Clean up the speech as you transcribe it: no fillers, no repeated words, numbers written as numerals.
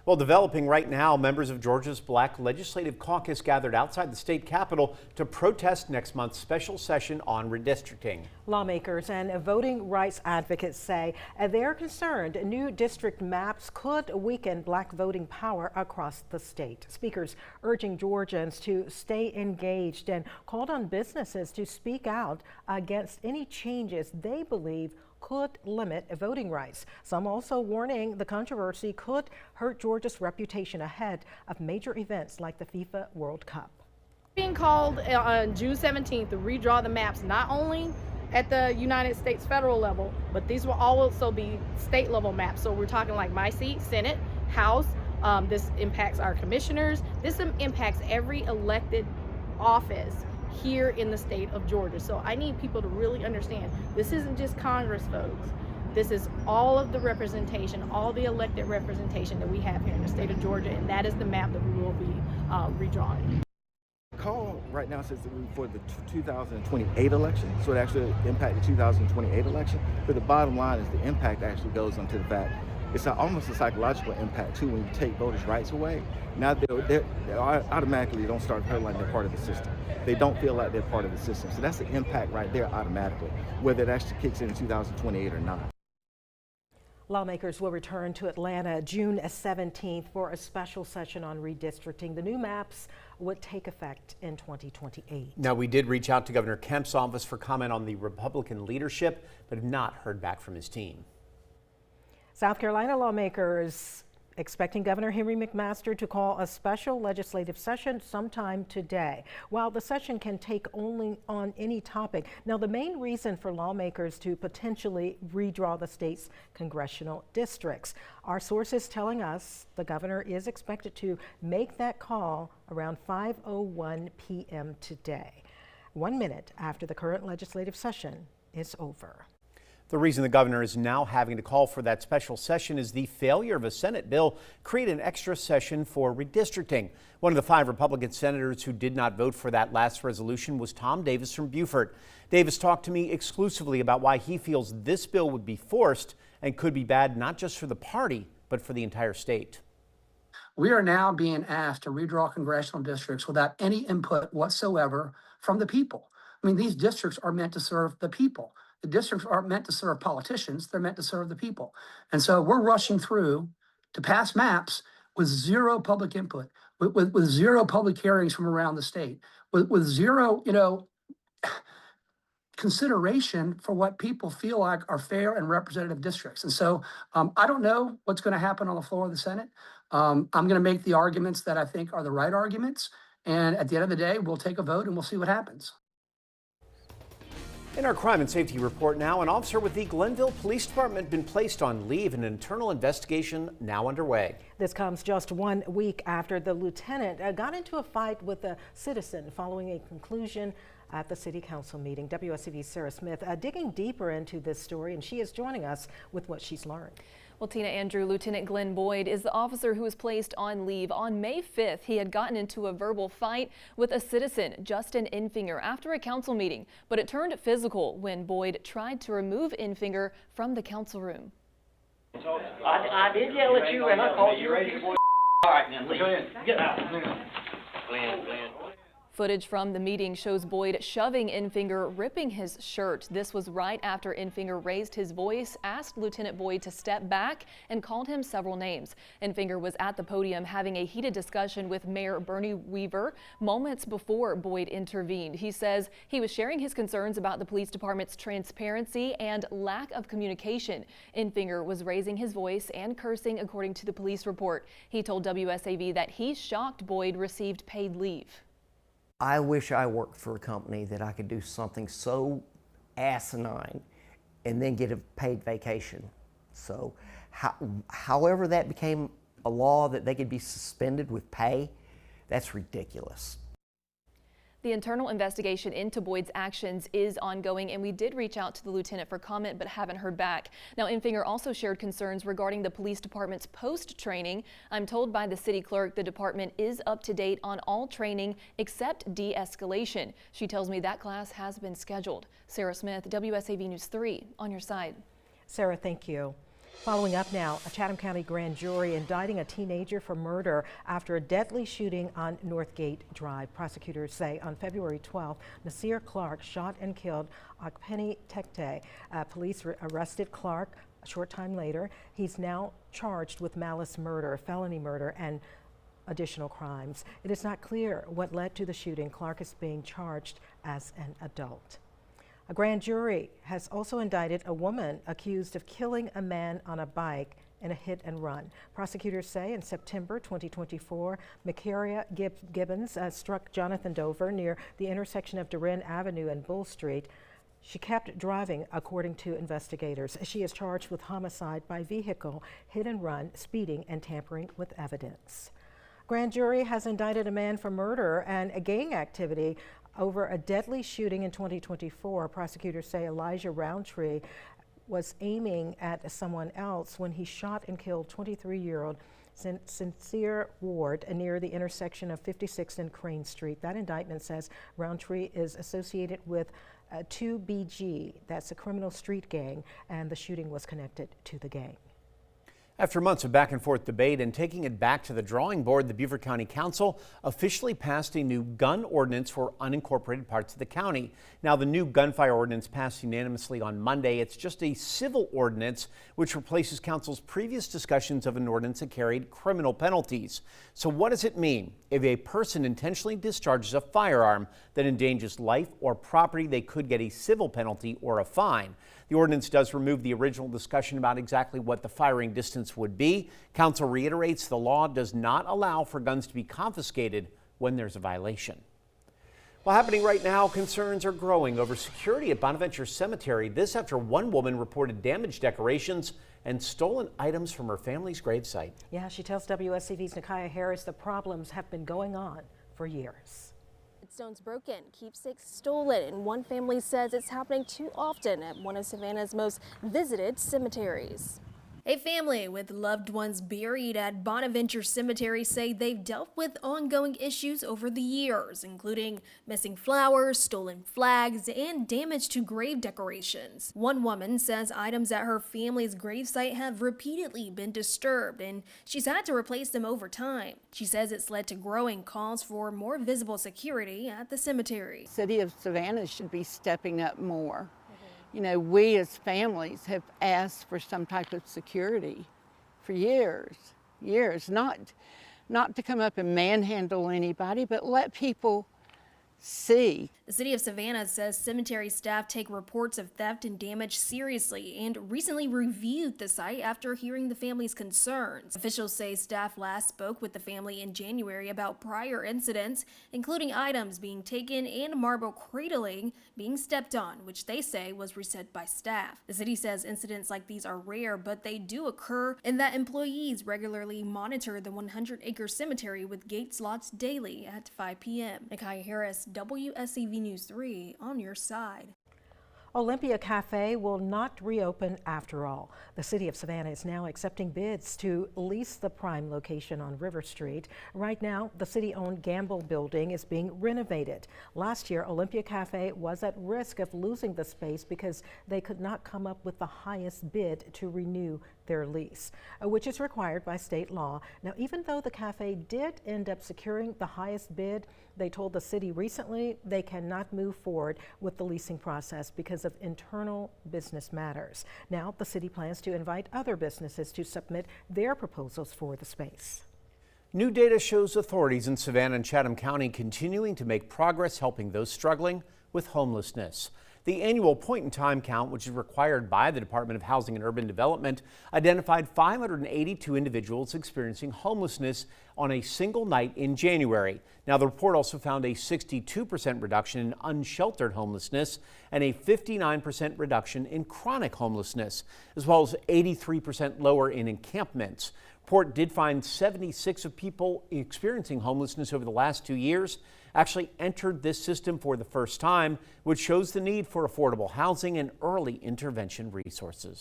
Well, developing right now, members of Georgia's Black Legislative Caucus gathered outside the state capitol to protest next month's special session on redistricting. Lawmakers and voting rights advocates say they're concerned new district maps could weaken Black voting power across the state. Speakers urging Georgians to stay engaged and called on businesses to speak out against any changes they believe could limit voting rights. Some also warning the controversy could hurt Georgia's reputation ahead of major events like the FIFA World Cup. Being called on June 17th to redraw the maps, not only at the United States federal level, but these will also be state level maps. So we're talking like my seat, Senate, House. This impacts our commissioners. This impacts every elected office here in the state of Georgia. So I need people to really understand this isn't just Congress, folks. This is all of the representation, all the elected representation that we have here in the state of Georgia, and that is the map that we will be redrawing. The call right now says that for the 2028 election, so it actually impact the 2028 election. But the bottom line is the impact actually goes onto the fact it's almost a psychological impact too. When you take voters' rights away, now they automatically don't start feeling like they're part of the system. They don't feel like they're part of the system. So that's the impact right there automatically, whether it actually kicks in 2028 or not. Lawmakers will return to Atlanta June 17th for a special session on redistricting. The new maps would take effect in 2028. Now, we did reach out to Governor Kemp's office for comment on the Republican leadership, but have not heard back from his team. South Carolina lawmakers expecting Governor Henry McMaster to call a special legislative session sometime today. While the session can take only on any topic. Now, the main reason for lawmakers to potentially redraw the state's congressional districts. Our sources telling us the governor is expected to make that call around 5:01 p.m. today, 1 minute after the current legislative session is over. The reason the governor is now having to call for that special session is the failure of a Senate bill create an extra session for redistricting. One of the 5 Republican senators who did not vote for that last resolution was Tom Davis from Beaufort. Davis talked to me exclusively about why he feels this bill would be forced and could be bad not just for the party, but for the entire state. We are now being asked to redraw congressional districts without any input whatsoever from the people. I mean, these districts are meant to serve the people. The districts aren't meant to serve politicians, they're meant to serve the people. And so we're rushing through to pass maps with zero public input, with zero public hearings from around the state, with zero, consideration for what people feel like are fair and representative districts. And so I don't know what's going to happen on the floor of the Senate. I'm going to make the arguments that I think are the right arguments. And at the end of the day, we'll take a vote and we'll see what happens. In our crime and safety report now, an officer with the Glenville Police Department been placed on leave and an internal investigation now underway. This comes just 1 week after the lieutenant got into a fight with a citizen following a conclusion at the city council meeting. WSCV's Sarah Smith digging deeper into this story, and she is joining us with what she's learned. Well, Tina, Andrew, Lieutenant Glenn Boyd is the officer who was placed on leave. On May 5th, he had gotten into a verbal fight with a citizen, Justin Infinger, after a council meeting, but it turned physical when Boyd tried to remove Infinger from the council room. So I did yell at you and I called you. All right, now leave. Get out. Glenn. Footage from the meeting shows Boyd shoving Infinger, ripping his shirt. This was right after Infinger raised his voice, asked Lieutenant Boyd to step back, and called him several names. Infinger was at the podium having a heated discussion with Mayor Bernie Weaver moments before Boyd intervened. He says he was sharing his concerns about the police department's transparency and lack of communication. Infinger was raising his voice and cursing, according to the police report. He told WSAV that he's shocked Boyd received paid leave. I wish I worked for a company that I could do something so asinine and then get a paid vacation. So however that became a law that they could be suspended with pay, that's ridiculous. The internal investigation into Boyd's actions is ongoing, and we did reach out to the lieutenant for comment but haven't heard back. Now, Infinger also shared concerns regarding the police department's post-training. I'm told by the city clerk the department is up to date on all training except de-escalation. She tells me that class has been scheduled. Sarah Smith, WSAV News 3, on your side. Sarah, thank you. Following up now, a Chatham County grand jury indicting a teenager for murder after a deadly shooting on Northgate Drive. Prosecutors say on February 12th, Nasir Clark shot and killed Akpenny Tekte. Police arrested Clark a short time later. He's now charged with malice murder, felony murder, and additional crimes. It is not clear what led to the shooting. Clark is being charged as an adult. A grand jury has also indicted a woman accused of killing a man on a bike in a hit and run. Prosecutors say in September 2024, Makaria Gibbons struck Jonathan Dover near the intersection of Durin Avenue and Bull Street. She kept driving, according to investigators. She is charged with homicide by vehicle, hit and run, speeding, and tampering with evidence. Grand jury has indicted a man for murder and a gang activity over a deadly shooting in 2024. Prosecutors say Elijah Roundtree was aiming at someone else when he shot and killed 23-year-old Sincere Ward near the intersection of 56th and Crane Street. That indictment says Roundtree is associated with 2BG, that's a criminal street gang, and the shooting was connected to the gang. After months of back and forth debate and taking it back to the drawing board, the Beaufort County Council officially passed a new gun ordinance for unincorporated parts of the county. Now, the new gunfire ordinance passed unanimously on Monday. It's just a civil ordinance which replaces council's previous discussions of an ordinance that carried criminal penalties. So what does it mean? If a person intentionally discharges a firearm that endangers life or property, they could get a civil penalty or a fine. The ordinance does remove the original discussion about exactly what the firing distance would be. Council reiterates the law does not allow for guns to be confiscated when there's a violation. Well, happening right now, concerns are growing over security at Bonaventure Cemetery. This after one woman reported damaged decorations and stolen items from her family's gravesite. Yeah, she tells WSCV's Nakaya Harris the problems have been going on for years. Stones broken, keepsakes stolen, and one family says it's happening too often at one of Savannah's most visited cemeteries. A family with loved ones buried at Bonaventure Cemetery say they've dealt with ongoing issues over the years, including missing flowers, stolen flags, and damage to grave decorations. One woman says items at her family's gravesite have repeatedly been disturbed, and she's had to replace them over time. She says it's led to growing calls for more visible security at the cemetery. City of Savannah should be stepping up more. You know, we as families have asked for some type of security for years, not to come up and manhandle anybody, but let people see. The City of Savannah says cemetery staff take reports of theft and damage seriously and recently reviewed the site after hearing the family's concerns. Officials say staff last spoke with the family in January about prior incidents, including items being taken and marble cradling being stepped on, which they say was reset by staff. The city says incidents like these are rare, but they do occur, and that employees regularly monitor the 100-acre cemetery with gate slots daily at 5 p.m. Nakaya Harris, WSCV News 3, on your side. Olympia Cafe will not reopen after all. The City of Savannah is now accepting bids to lease the prime location on River Street. Right now, the city-owned Gamble building is being renovated. Last year, Olympia Cafe was at risk of losing the space because they could not come up with the highest bid to renew their lease, which is required by state law. Now, even though the cafe did end up securing the highest bid, they told the city recently they cannot move forward with the leasing process because of internal business matters. Now, the city plans to invite other businesses to submit their proposals for the space. New data shows authorities in Savannah and Chatham County continuing to make progress helping those struggling with homelessness. The annual point-in-time count, which is required by the Department of Housing and Urban Development, identified 582 individuals experiencing homelessness on a single night in January. Now, the report also found a 62% reduction in unsheltered homelessness and a 59% reduction in chronic homelessness, as well as 83% lower in encampments. The report did find 76 of people experiencing homelessness over the last 2 years actually entered this system for the first time, which shows the need for affordable housing and early intervention resources.